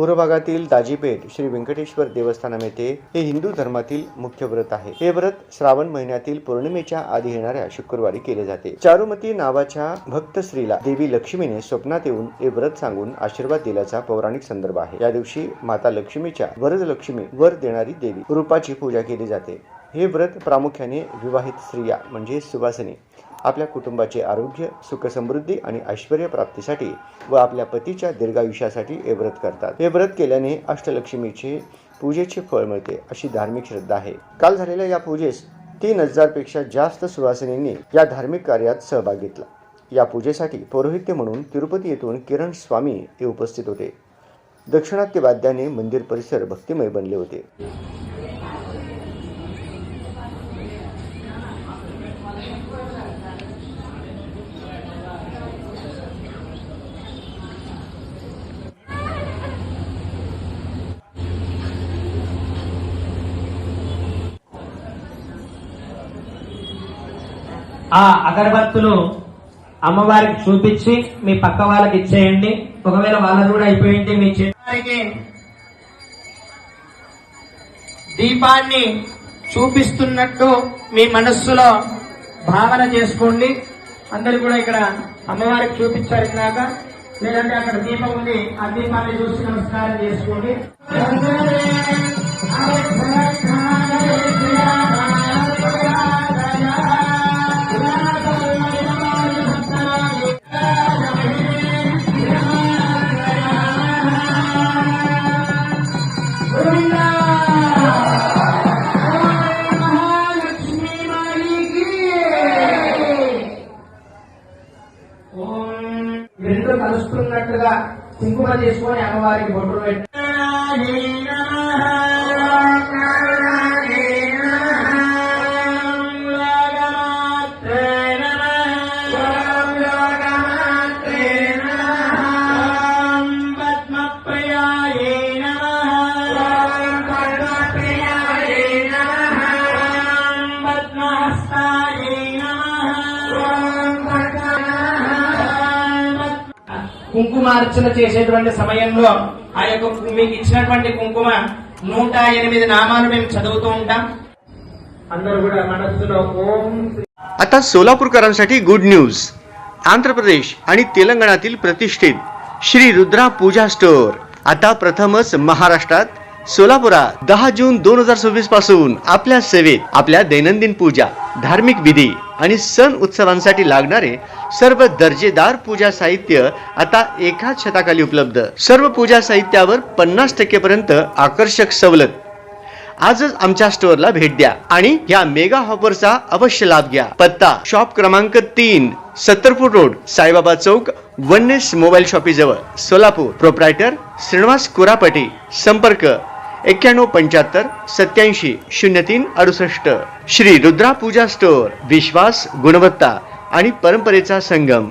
पूर्व भागातील दाजीपेठ श्री व्यंकटेश्वर देवस्थानम येथे हे हिंदू धर्मातील मुख्य व्रत आहे। हे व्रत श्रावण महिन्यातील पौर्णिमेच्या आधी येणाऱ्या शुक्रवारी केले जाते। चारुमती नावाच्या भक्त स्त्रीला देवी लक्ष्मीने स्वप्नात येऊन हे व्रत सांगून आशीर्वाद दिल्याचा पौराणिक संदर्भ आहे। या दिवशी माता लक्ष्मीच्या वरदलक्ष्मी वर देणारी देवी रूपाची पूजा केली जाते। हे व्रत प्रामुख्याने विवाहित स्त्रिया म्हणजे सुवासिनी आपल्या कुटुंबाचे आरोग्य, सुख समृद्धी आणि ऐश्वर्य प्राप्तीसाठी व आपल्या पतीच्या दीर्घायुष्यासाठी हे व्रत करतात। हे व्रत केल्याने अष्टलक्ष्मीचे पूजेचे फळ मिळते अशी धार्मिक श्रद्धा आहे। काल झालेल्या या पूजेस 3000 पेक्षा जास्त सुवासिनींनी या धार्मिक कार्यात सहभाग घेतला। या पूजेसाठी पौरोहित्य म्हणून तिरुपती येथून किरण स्वामी हे उपस्थित होते। दक्षिणात्य वाद्याने मंदिर परिसर भक्तिमय बनले होते। ఆ అగరబత్తులు అమ్మవారికి చూపించి మీ పక్క వాళ్ళకి ఇచ్చేయండి। ఒకవేళ వాళ్ళది కూడా అయిపోయింది మీ చేతికి దీపాన్ని చూపిస్తున్నట్టు మీ మనస్సులో భావన చేసుకోండి। అందరూ కూడా ఇక్కడ అమ్మవారికి చూపించారు ఇందాక, లేదంటే అక్కడ దీపం ఉంది, ఆ దీపాన్ని చూసి నమస్కారం చేసుకోండి। రెండు కలుస్తున్నట్టుగా కుంకుమ తీసుకొని అమ్మవారికి బొట్టులు పెట్టి కుంకుమార్చన చేసేటువంటి సమయంలో ఆ యొక్క మీకు ఇచ్చినటువంటి కుంకుమ 108 నామాలు మేము చదువుతూ ఉంటాం। అందరూ కూడా మనస్సులో ఓం। आता सोलापूरकरांसाठी गुड न्यूज। आंध्र प्रदेश आणि तेलंगणातील प्रतिष्ठित श्री रुद्रा पूजा स्टोअर आता प्रथमच महाराष्ट्रात सोलापुरात 10 जून 2026 पासून आपल्या सेवेत आपल्या दैनंदिन पूजा, धार्मिक विधी आणि सण उत्सवांसाठी लागणारे सर्व दर्जेदार पूजा साहित्य आता एकाच छताखाली उपलब्ध। सर्व पूजा साहित्यावर 50% पर्यंत आकर्षक सवलत। आजच आमच्या स्टोअरला भेट द्या आणि या मेगा ऑफरचा अवश्य लाभ घ्या। पत्ता शॉप क्रमांक 3, 70 फूट रोड, साईबाबा चौक, वननेस मोबाईल शॉपी जवळ, सोलापूर। प्रोप्रायटर श्रीनिवास कुरापटी। संपर्क 9175 87 03 68। श्री रुद्रा पूजा स्टोअर, विश्वास, गुणवत्ता आणि परंपरेचा संगम।